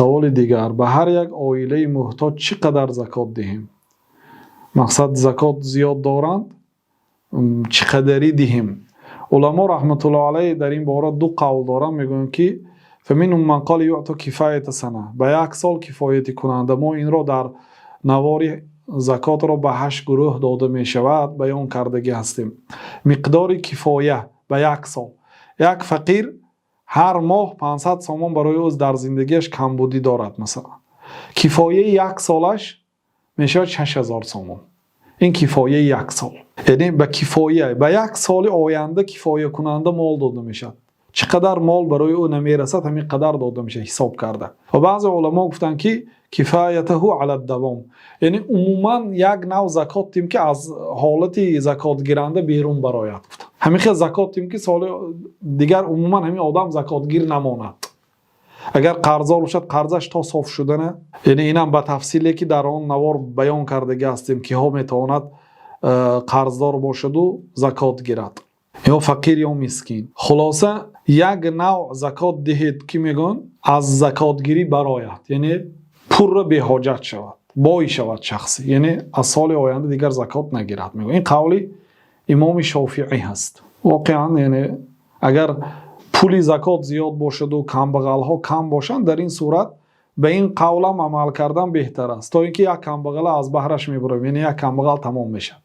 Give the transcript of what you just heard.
سوال دیگر به هر یک عائله محتاج چقدر زکات دهیم؟ مقصد زکات زیاد دارند چقدری دهیم؟ علما رحمت الله علیه در این باره دو قول دارند، میگویند که فمنهم من قال یعطی کفایت سنه، به یک سال کفایت کننده. ما این را در نوار زکات را به 8 گروه داده می شود بیان کردگی هستیم. مقدار کفایه به یک سال، یک فقیر هر ماه 500 سومان برای او در زندگیش کمبودی دارد، مثلا کفایه یک سالش میشه 6000 سومان. این کفایه یک سال، یعنی به کفایه به یک سال آینده کفایه کننده مال داده میشد. چقدر مال برای او نمیرسد همین قدر داده میشه حساب کرده. و بعضی علما گفتن که کفایته علی الدوام، یعنی عموما یک نوع زکات تیم که از حالت زکات گیرنده بیرون برآید. همین زکات تیم که سال دیگر عموما همین آدم زکات گیر نماند. اگر قرضدار باشد قرضش تا صاف شدنه، یعنی اینم به تفصیلی که در آن نوار بیان کرده هستیم که ها میتواند قرضدار باشد و زکات گیرد، یا فقیر یا مسکین. خلاصه یک نوع زکات دهید که میگن از زکات گیری برآید، یعنی پول به حاجت شود، بای شود شخصی، یعنی از سال آینده دیگر زکات نگیرد. میگن این قولی امام شافعی هست. واقعا یعنی اگر پول زکات زیاد باشد و کمبغل ها کم باشند، در این صورت به این قولم عمل کردن بهتر است تا اینکه یک کمبغل از بهرش میبریم، یعنی یک کمبغل تمام میشد.